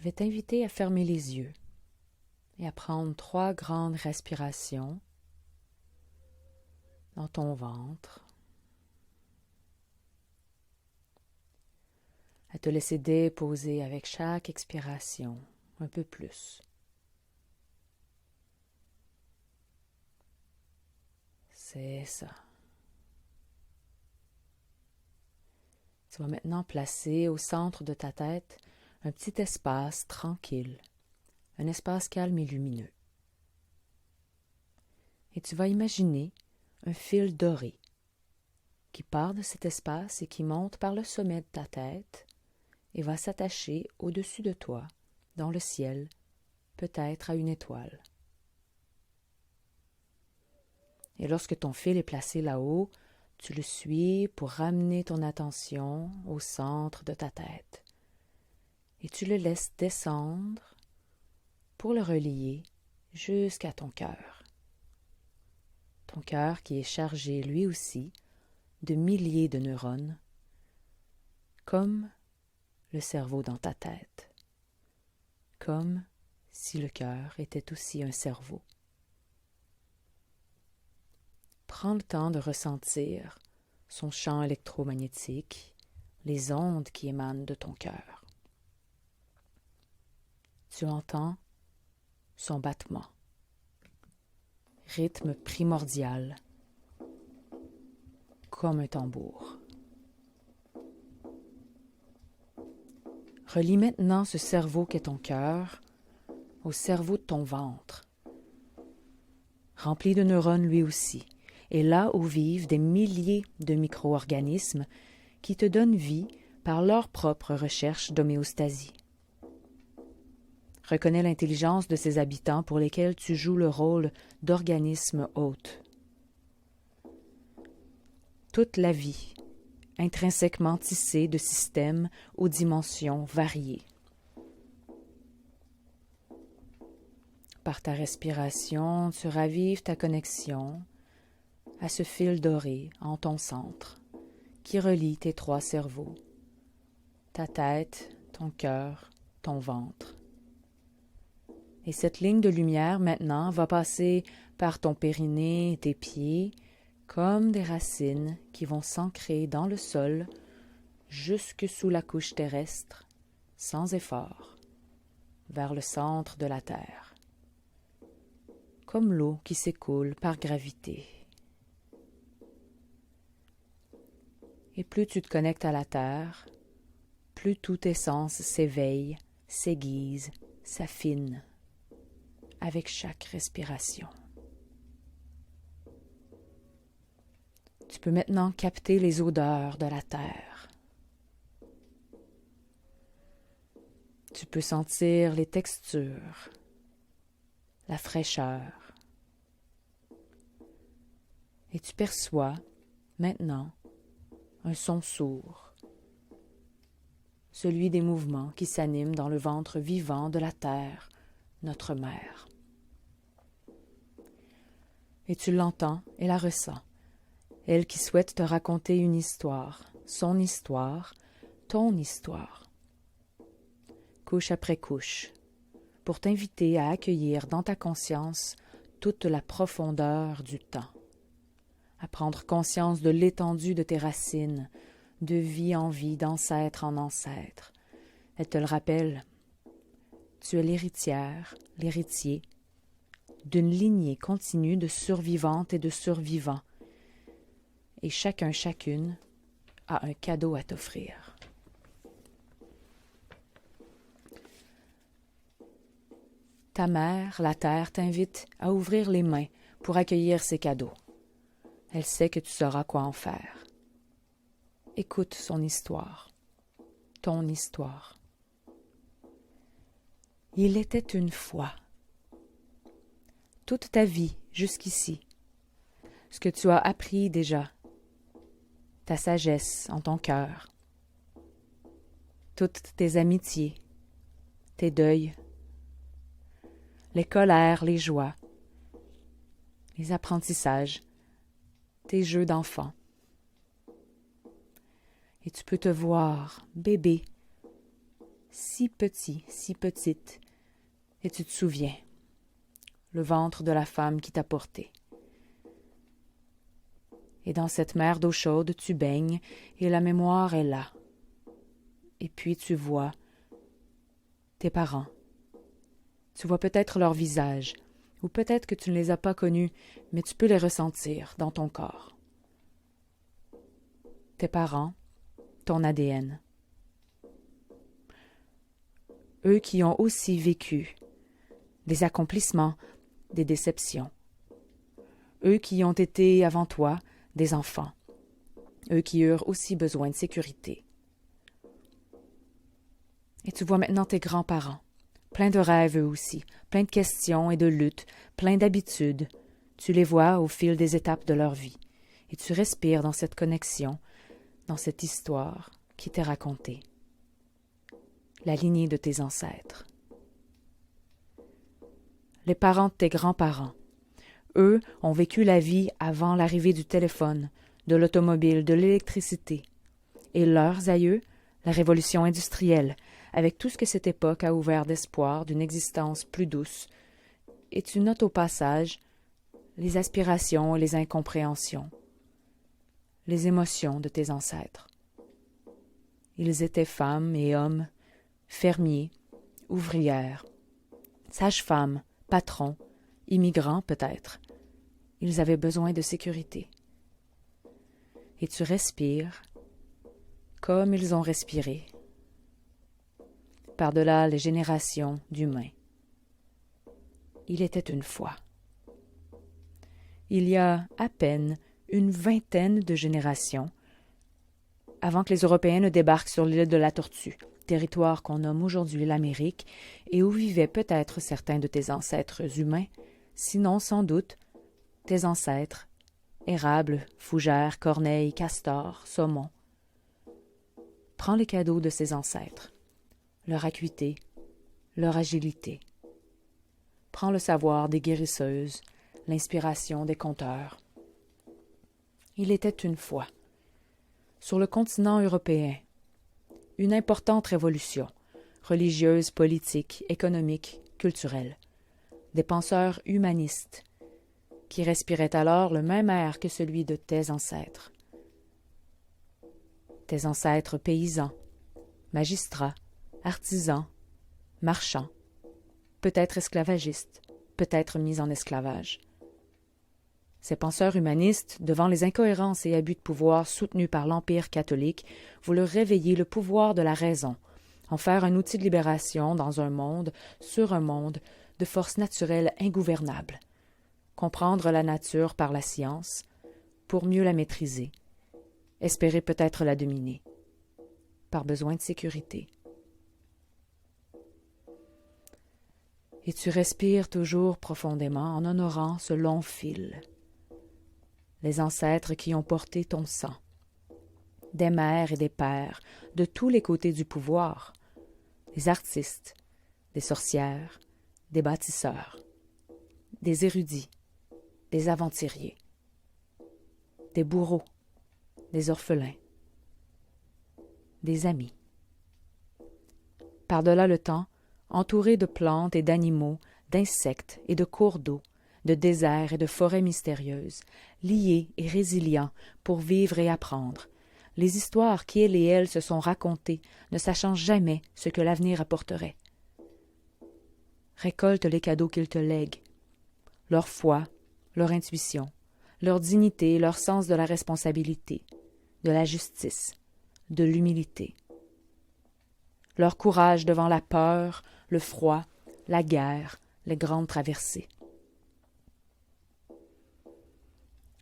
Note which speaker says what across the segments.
Speaker 1: vais t'inviter à fermer les yeux et à prendre 3 grandes respirations dans ton ventre, à te laisser déposer avec chaque expiration un peu plus. C'est ça. Tu vas maintenant placer au centre de ta tête un petit espace tranquille, un espace calme et lumineux. Et tu vas imaginer un fil doré qui part de cet espace et qui monte par le sommet de ta tête et va s'attacher au-dessus de toi, dans le ciel, peut-être à une étoile. Et lorsque ton fil est placé là-haut, tu le suis pour ramener ton attention au centre de ta tête. Et tu le laisses descendre pour le relier jusqu'à ton cœur. Ton cœur qui est chargé lui aussi de milliers de neurones, comme le cerveau dans ta tête, comme si le cœur était aussi un cerveau. Prends le temps de ressentir son champ électromagnétique, les ondes qui émanent de ton cœur. Tu entends son battement, rythme primordial, comme un tambour. Relie maintenant ce cerveau qu'est ton cœur au cerveau de ton ventre, rempli de neurones lui aussi, et là où vivent des milliers de micro-organismes qui te donnent vie par leur propre recherche d'homéostasie. Reconnais l'intelligence de ces habitants pour lesquels tu joues le rôle d'organisme hôte. Toute la vie, intrinsèquement tissée de systèmes aux dimensions variées. Par ta respiration, tu ravives ta connexion à ce fil doré en ton centre qui relie tes 3 cerveaux, ta tête, ton cœur, ton ventre. Et cette ligne de lumière maintenant va passer par ton périnée et tes pieds comme des racines qui vont s'ancrer dans le sol jusque sous la couche terrestre, sans effort, vers le centre de la terre, comme l'eau qui s'écoule par gravité. Et plus tu te connectes à la terre, plus tous tes sens s'éveillent, s'aiguisent, s'affinent avec chaque respiration. Tu peux maintenant capter les odeurs de la terre. Tu peux sentir les textures, la fraîcheur. Et tu perçois maintenant un son sourd, celui des mouvements qui s'animent dans le ventre vivant de la terre, notre mère. Et tu l'entends et la ressens, elle qui souhaite te raconter une histoire, son histoire, ton histoire, couche après couche, pour t'inviter à accueillir dans ta conscience toute la profondeur du temps, à prendre conscience de l'étendue de tes racines, de vie en vie, d'ancêtre en ancêtre. Elle te le rappelle, tu es l'héritière, l'héritier, d'une lignée continue de survivantes et de survivants, et chacun, chacune a un cadeau à t'offrir. Ta mère, la terre, t'invite à ouvrir les mains pour accueillir ces cadeaux. Elle sait que tu sauras quoi en faire. Écoute son histoire, ton histoire. Il était une fois. Toute ta vie jusqu'ici, ce que tu as appris déjà, ta sagesse en ton cœur, toutes tes amitiés, tes deuils, les colères, les joies, les apprentissages, tes jeux d'enfant. Et tu peux te voir, bébé, si petit, si petite, et tu te souviens, le ventre de la femme qui t'a porté. Et dans cette mer d'eau chaude, tu baignes, et la mémoire est là. Et puis tu vois tes parents. Tu vois peut-être leur visage, ou peut-être que tu ne les as pas connus, mais tu peux les ressentir dans ton corps. Tes parents, ton ADN. Eux qui ont aussi vécu des accomplissements, des déceptions. Eux qui ont été, avant toi, des enfants. Eux qui eurent aussi besoin de sécurité. Et tu vois maintenant tes grands-parents, pleins de rêves eux aussi, pleins de questions et de luttes, pleins d'habitudes. Tu les vois au fil des étapes de leur vie, et tu respires dans cette connexion, dans cette histoire qui t'est racontée. La lignée de tes ancêtres. Les parents de tes grands-parents, eux ont vécu la vie avant l'arrivée du téléphone, de l'automobile, de l'électricité. Et leurs aïeux, la révolution industrielle, avec tout ce que cette époque a ouvert d'espoir d'une existence plus douce. Et tu notes au passage les aspirations et les incompréhensions, les émotions de tes ancêtres. Ils étaient femmes et hommes, fermiers, ouvrières, sages-femmes, patrons, immigrants peut-être. Ils avaient besoin de sécurité. Et tu respires comme ils ont respiré, par-delà les générations d'humains. Il était une fois. Il y a à peine une vingtaine de générations avant que les Européens ne débarquent sur l'île de la Tortue, territoire qu'on nomme aujourd'hui l'Amérique, et où vivaient peut-être certains de tes ancêtres humains, sinon sans doute tes ancêtres, érables, fougères, corneilles, castors, saumons. Prends les cadeaux de ces ancêtres, leur acuité, leur agilité. Prends le savoir des guérisseuses, l'inspiration des conteurs. Il était une fois, sur le continent européen, une importante révolution, religieuse, politique, économique, culturelle. Des penseurs humanistes, qui respiraient alors le même air que celui de tes ancêtres. Tes ancêtres paysans, magistrats, artisans, marchands, peut-être esclavagistes, peut-être mis en esclavage. Ces penseurs humanistes, devant les incohérences et abus de pouvoir soutenus par l'Empire catholique, voulurent réveiller le pouvoir de la raison, en faire un outil de libération dans un monde, sur un monde, de forces naturelles ingouvernables, comprendre la nature par la science, pour mieux la maîtriser, espérer peut-être la dominer, par besoin de sécurité. Et tu respires toujours profondément en honorant ce long fil. Les ancêtres qui ont porté ton sang, des mères et des pères, de tous les côtés du pouvoir, des artistes, des sorcières, des bâtisseurs, des érudits, des aventuriers, des bourreaux, des orphelins, des amis. Par-delà le temps, entourés de plantes et d'animaux, d'insectes et de cours d'eau, de déserts et de forêts mystérieuses, liés et résilients pour vivre et apprendre, les histoires qu'ils et elles se sont racontées, ne sachant jamais ce que l'avenir apporterait. Récolte les cadeaux qu'ils te lèguent, leur foi, leur intuition, leur dignité, leur sens de la responsabilité, de la justice, de l'humilité. Leur courage devant la peur, le froid, la guerre, les grandes traversées.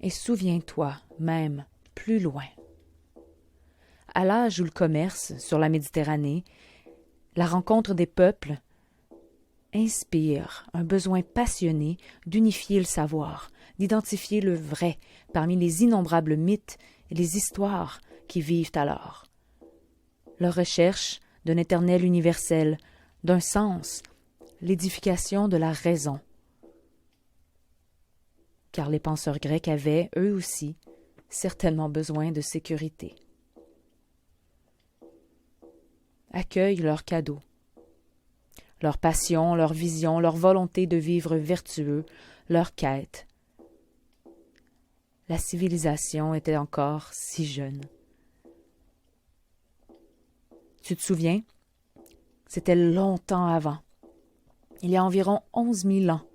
Speaker 1: Et souviens-toi, même, plus loin. À l'âge où le commerce, sur la Méditerranée, la rencontre des peuples, inspire un besoin passionné d'unifier le savoir, d'identifier le vrai parmi les innombrables mythes et les histoires qui vivent alors. Leur recherche d'un éternel universel, d'un sens, l'édification de la raison. Car les penseurs grecs avaient, eux aussi, certainement besoin de sécurité. Accueille leurs cadeaux, leur passion, leur vision, leur volonté de vivre vertueux, leur quête. La civilisation était encore si jeune. Tu te souviens? C'était longtemps avant. Il y a environ 11 000 ans.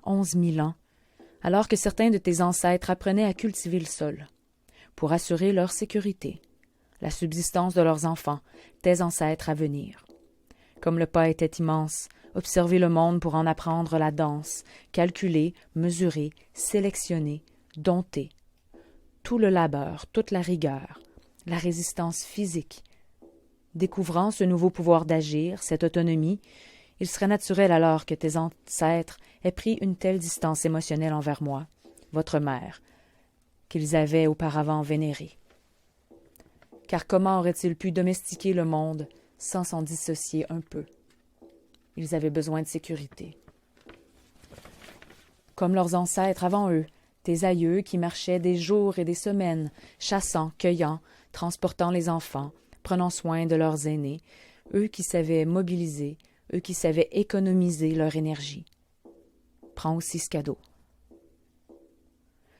Speaker 1: 11 000 ans, alors que certains de tes ancêtres apprenaient à cultiver le sol, pour assurer leur sécurité, la subsistance de leurs enfants, tes ancêtres à venir. Comme le pas était immense, observer le monde pour en apprendre la danse, calculer, mesurer, sélectionner, dompter. Tout le labeur, toute la rigueur, la résistance physique. Découvrant ce nouveau pouvoir d'agir, cette autonomie, il serait naturel alors que tes ancêtres aient pris une telle distance émotionnelle envers moi, votre mère, qu'ils avaient auparavant vénérée. Car comment auraient-ils pu domestiquer le monde sans s'en dissocier un peu? Ils avaient besoin de sécurité. Comme leurs ancêtres avant eux, tes aïeux qui marchaient des jours et des semaines, chassant, cueillant, transportant les enfants, prenant soin de leurs aînés, eux qui savaient mobiliser, eux qui savaient économiser leur énergie. Prends aussi ce cadeau.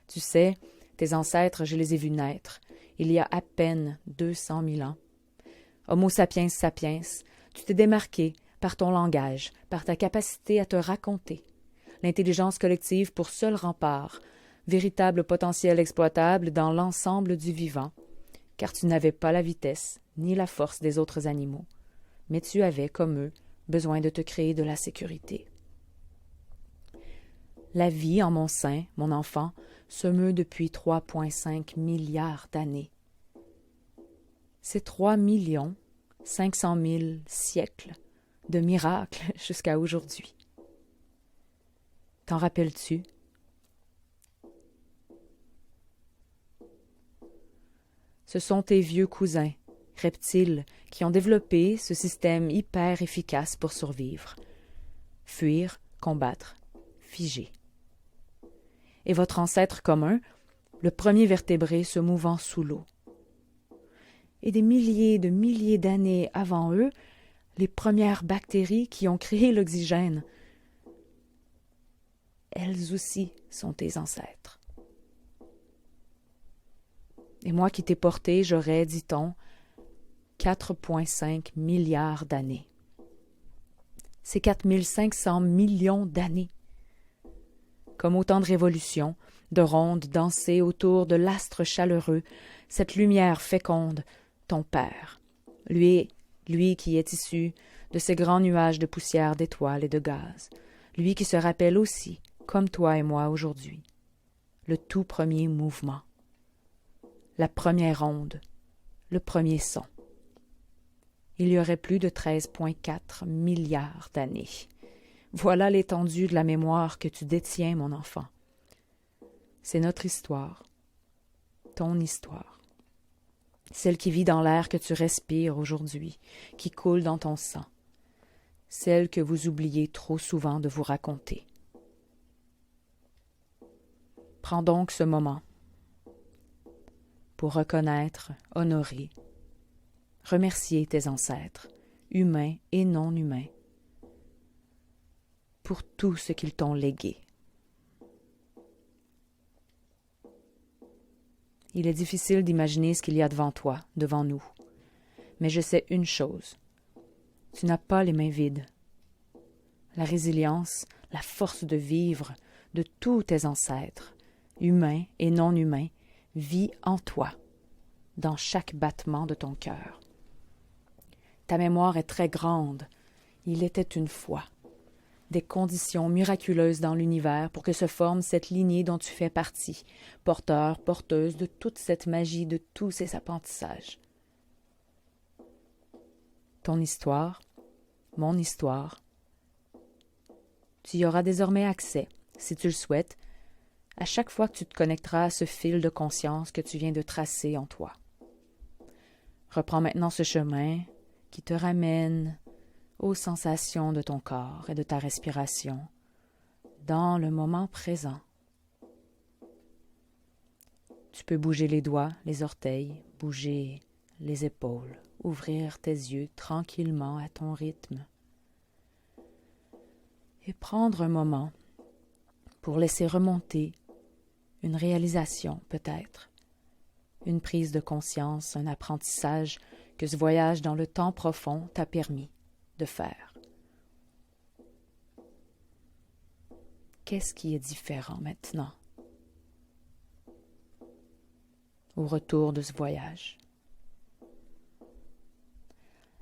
Speaker 1: Tu sais, tes ancêtres, je les ai vus naître, il y a à peine 200 000 ans. Homo sapiens sapiens, tu t'es démarqué par ton langage, par ta capacité à te raconter. L'intelligence collective pour seul rempart, véritable potentiel exploitable dans l'ensemble du vivant, car tu n'avais pas la vitesse ni la force des autres animaux, mais tu avais, comme eux, besoin de te créer de la sécurité. La vie en mon sein, mon enfant, se meut depuis 3,5 milliards d'années. C'est 3 500 000 siècles de miracles jusqu'à aujourd'hui. T'en rappelles-tu? Ce sont tes vieux cousins, reptiles, qui ont développé ce système hyper efficace pour survivre. Fuir, combattre, figer. Et votre ancêtre commun, le premier vertébré se mouvant sous l'eau. Et des milliers de milliers d'années avant eux, les premières bactéries qui ont créé l'oxygène. Elles aussi sont tes ancêtres. Et moi qui t'ai porté, j'aurais, dit-on, 4,5 milliards d'années. C'est 4 500 millions d'années. Comme autant de révolutions, de rondes dansées autour de l'astre chaleureux, cette lumière féconde, ton père, lui qui est issu de ces grands nuages de poussière d'étoiles et de gaz, lui qui se rappelle aussi, comme toi et moi aujourd'hui, le tout premier mouvement, la première onde, le premier son. Il y aurait plus de 13,4 milliards d'années. Voilà l'étendue de la mémoire que tu détiens, mon enfant. C'est notre histoire, ton histoire, celle qui vit dans l'air que tu respires aujourd'hui, qui coule dans ton sang, celle que vous oubliez trop souvent de vous raconter. Prends donc ce moment pour reconnaître, honorer, remercier tes ancêtres, humains et non humains, pour tout ce qu'ils t'ont légué. Il est difficile d'imaginer ce qu'il y a devant toi, devant nous. Mais je sais une chose. Tu n'as pas les mains vides. La résilience, la force de vivre de tous tes ancêtres, humains et non humains, vit en toi, dans chaque battement de ton cœur. Ta mémoire est très grande. Il était une fois des conditions miraculeuses dans l'univers pour que se forme cette lignée dont tu fais partie, porteur, porteuse de toute cette magie, de tous ces apprentissages. Ton histoire, mon histoire, tu y auras désormais accès, si tu le souhaites, à chaque fois que tu te connecteras à ce fil de conscience que tu viens de tracer en toi. Reprends maintenant ce chemin qui te ramène aux sensations de ton corps et de ta respiration dans le moment présent. Tu peux bouger les doigts, les orteils, bouger les épaules. ouvrir tes yeux tranquillement à ton rythme et prendre un moment pour laisser remonter une réalisation peut-être, une prise de conscience, un apprentissage que ce voyage dans le temps profond t'a permis de faire. Qu'est-ce qui est différent maintenant au retour de ce voyage?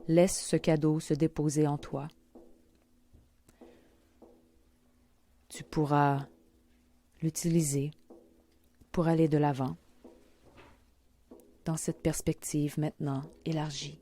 Speaker 1: Laisse ce cadeau se déposer en toi. Tu pourras l'utiliser pour aller de l'avant dans cette perspective maintenant élargie.